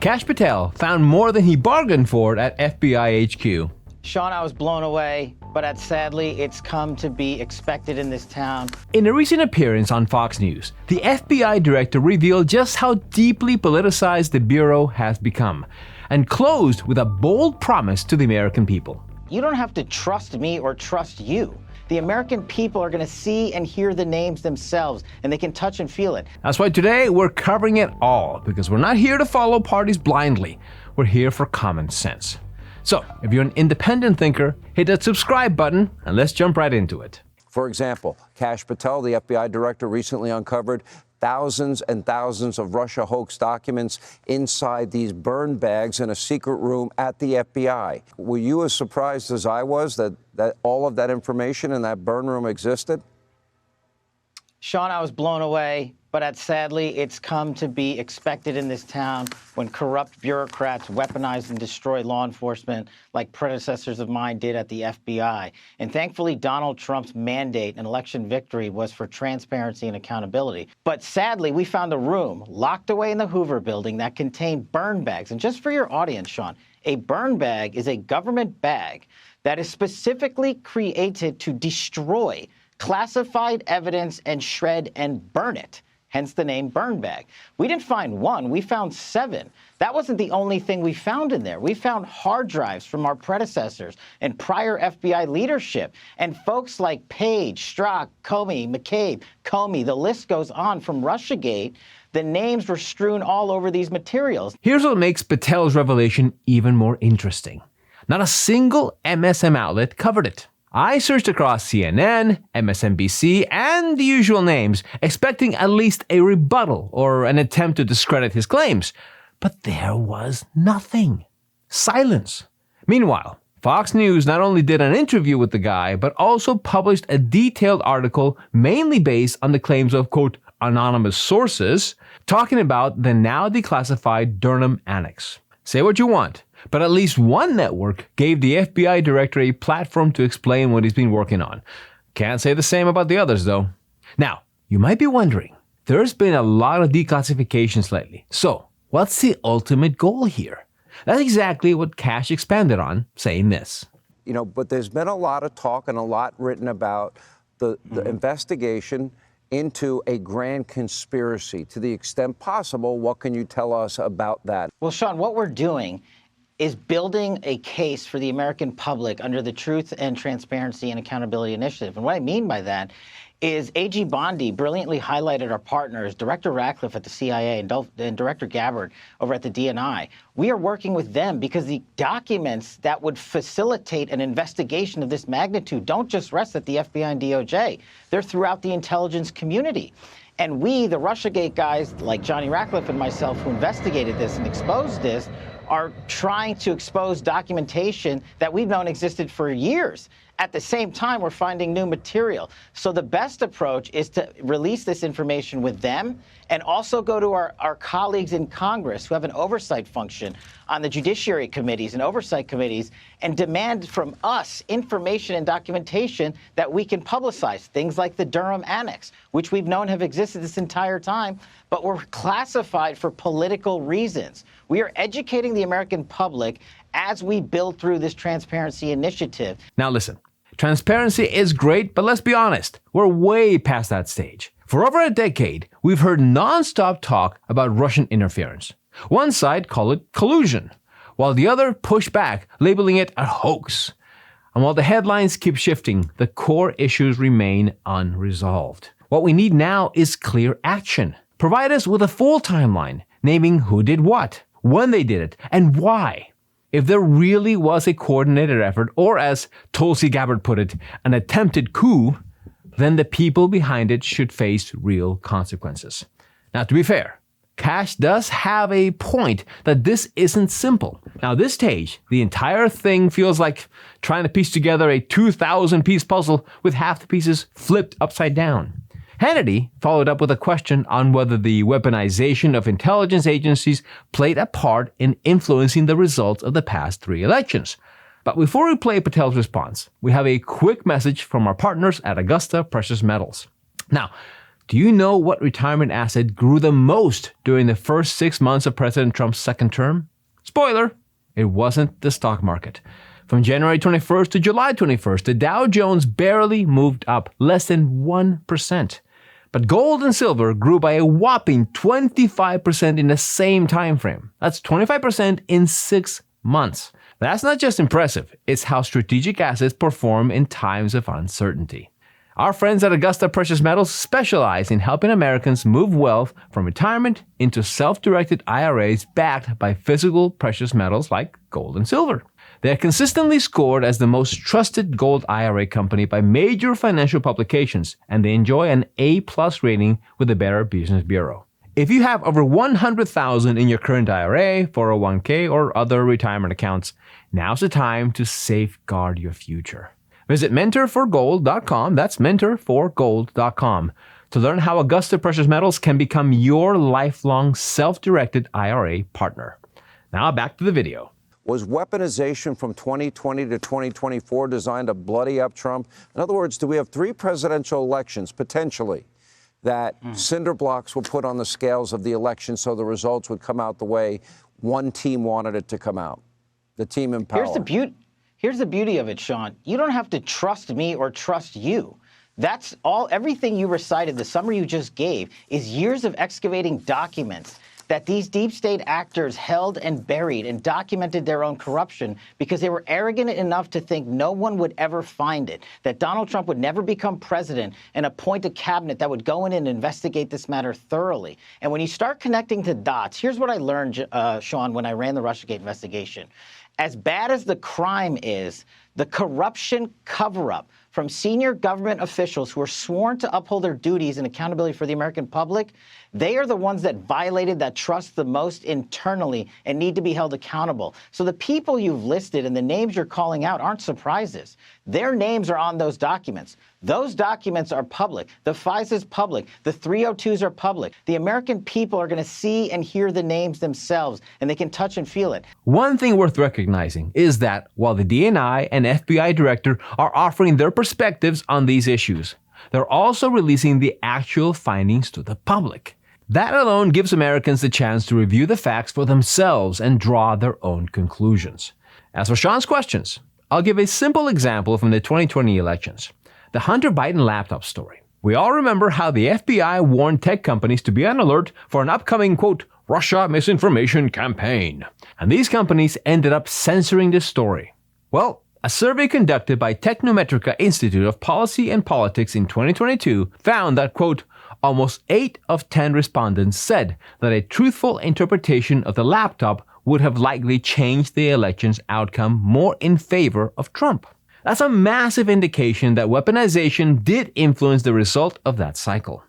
Kash Patel found more than he bargained for at FBI HQ. Sean, I was blown away, but sadly, it's come to be expected in this town. In a recent appearance on Fox News, the FBI director revealed just how deeply politicized the Bureau has become, and closed with a bold promise to the American people. You don't have to trust me or trust you. The American people are going to see and hear the names themselves, and they can touch and feel it. That's why today we're covering it all, because we're not here to follow parties blindly. We're here for common sense. So, if you're an independent thinker, hit that subscribe button and let's jump right into it. For example, Kash Patel, the FBI director, recently uncovered thousands and thousands of Russia hoax documents inside these burn bags in a secret room at the FBI. Were you as surprised as I was that all of that information in that burn room existed? Sean, I was blown away, but sadly, it's come to be expected in this town when corrupt bureaucrats weaponize and destroy law enforcement like predecessors of mine did at the FBI. And thankfully, Donald Trump's mandate and election victory was for transparency and accountability. But sadly, we found a room locked away in the Hoover building that contained burn bags. And just for your audience, Sean, a burn bag is a government bag that is specifically created to destroy classified evidence and shred and burn it. Hence the name burn bag. We didn't find one, we found 7. That wasn't the only thing we found in there. We found hard drives from our predecessors and prior FBI leadership, and folks like Page, Strzok, Comey, McCabe, Comey, the list goes on from Russiagate. The names were strewn all over these materials. Here's what makes Patel's revelation even more interesting. Not a single MSM outlet covered it. I searched across CNN, MSNBC, and the usual names, expecting at least a rebuttal or an attempt to discredit his claims. But there was nothing. Silence. Meanwhile, Fox News not only did an interview with the guy, but also published a detailed article mainly based on the claims of, quote, anonymous sources, talking about the now declassified Durham Annex. Say what you want, but at least one network gave the FBI director a platform to explain what he's been working on. Can't say the same about the others, though. Now, you might be wondering, there's been a lot of declassifications lately. So, what's the ultimate goal here? That's exactly what Kash expanded on, saying this. But there's been a lot of talk and a lot written about the investigation into a grand conspiracy. To the extent possible, what can you tell us about that? Well, Sean, what we're doing is building a case for the American public under the Truth and Transparency and Accountability Initiative. And what I mean by that is AG Bondi brilliantly highlighted our partners, Director Ratcliffe at the CIA and Director Gabbard over at the DNI. We are working with them because the documents that would facilitate an investigation of this magnitude don't just rest at the FBI and DOJ. They're throughout the intelligence community. And we, the Russiagate guys like Johnny Ratcliffe and myself who investigated this and exposed this, are trying to expose documentation that we've known existed for years. At the same time, we're finding new material. So the best approach is to release this information with them and also go to our colleagues in Congress who have an oversight function on the judiciary committees and oversight committees and demand from us information and documentation that we can publicize. Things like the Durham Annex, which we've known have existed this entire time, but were classified for political reasons. We are educating the American public as we build through this transparency initiative. Now listen, transparency is great, but let's be honest, we're way past that stage. For over a decade, we've heard non-stop talk about Russian interference. One side called it collusion, while the other pushed back, labeling it a hoax. And while the headlines keep shifting, the core issues remain unresolved. What we need now is clear action. Provide us with a full timeline, naming who did what, when they did it, and why. If there really was a coordinated effort, or as Tulsi Gabbard put it, an attempted coup, then the people behind it should face real consequences. Now, to be fair, Kash does have a point that this isn't simple. Now, at this stage, the entire thing feels like trying to piece together a 2,000-piece puzzle with half the pieces flipped upside down. Hannity followed up with a question on whether the weaponization of intelligence agencies played a part in influencing the results of the past 3 elections. But before we play Patel's response, we have a quick message from our partners at Augusta Precious Metals. Now, Do you know what retirement asset grew the most during the first 6 months of President Trump's second term? Spoiler, it wasn't the stock market. From January 21st to July 21st, the Dow Jones barely moved up, less than 1%. But gold and silver grew by a whopping 25% in the same time frame. That's 25% in 6 months. That's not just impressive, it's how strategic assets perform in times of uncertainty. Our friends at Augusta Precious Metals specialize in helping Americans move wealth from retirement into self-directed IRAs backed by physical precious metals like gold and silver. They are consistently scored as the most trusted gold IRA company by major financial publications, and they enjoy an A+ rating with the Better Business Bureau. If you have over $100,000 in your current IRA, 401k, or other retirement accounts, now's the time to safeguard your future. Visit mentorforgold.com, that's mentorforgold.com, to learn how Augusta Precious Metals can become your lifelong self-directed IRA partner. Now back to the video. Was weaponization from 2020 to 2024 designed to bloody up Trump? In other words, do we have 3 presidential elections, potentially, that cinder blocks were put on the scales of the election so the results would come out the way one team wanted it to come out? The team in power. Here's the beauty of it, Sean. You don't have to trust me or trust you. That's all. Everything you recited, the summary you just gave, is years of excavating documents that these deep state actors held and buried and documented their own corruption because they were arrogant enough to think no one would ever find it, that Donald Trump would never become president and appoint a cabinet that would go in and investigate this matter thoroughly. And when you start connecting the dots, here's what I learned, Sean, when I ran the Russiagate investigation. As bad as the crime is, the corruption cover-up from senior government officials who are sworn to uphold their duties and accountability for the American public, they are the ones that violated that trust the most internally and need to be held accountable. So the people you've listed and the names you're calling out aren't surprises. Their names are on those documents. Those documents are public. The FISA's public. The 302s are public. The American people are going to see and hear the names themselves, and they can touch and feel it. One thing worth recognizing is that while the DNI and FBI director are offering their perspectives on these issues, they're also releasing the actual findings to the public. That alone gives Americans the chance to review the facts for themselves and draw their own conclusions. As for Sean's questions, I'll give a simple example from the 2020 elections. The Hunter Biden laptop story. We all remember how the FBI warned tech companies to be on alert for an upcoming, quote, Russia misinformation campaign. And these companies ended up censoring this story. Well, a survey conducted by Technometrica Institute of Policy and Politics in 2022 found that, quote, almost 8 of 10 respondents said that a truthful interpretation of the laptop would have likely changed the election's outcome more in favor of Trump. That's a massive indication that weaponization did influence the result of that cycle.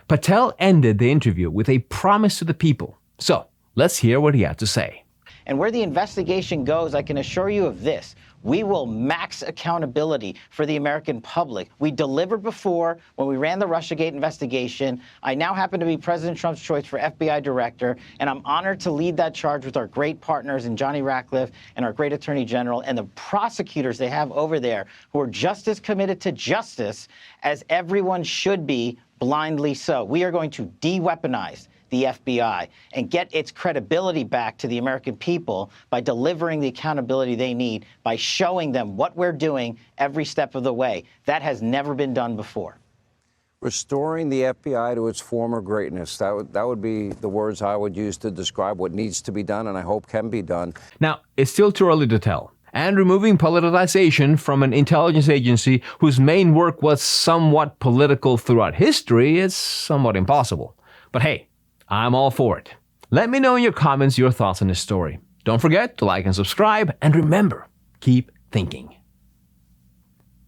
Patel ended the interview with a promise to the people. So, let's hear what he had to say. And where the investigation goes, I can assure you of this. We will max accountability for the American public. We delivered before when we ran the Russiagate investigation. I now happen to be President Trump's choice for FBI director, and I'm honored to lead that charge with our great partners in Johnny Ratcliffe and our great Attorney General and the prosecutors they have over there who are just as committed to justice as everyone should be, blindly so. We are going to de-weaponize the FBI and get its credibility back to the American people by delivering the accountability they need, by showing them what we're doing every step of the way. That has never been done before. Restoring the FBI to its former greatness. That would be the words I would use to describe what needs to be done and I hope can be done. Now, it's still too early to tell. And removing politicization from an intelligence agency whose main work was somewhat political throughout history is somewhat impossible. But hey, I'm all for it. Let me know in your comments your thoughts on this story. Don't forget to like and subscribe, and remember, keep thinking.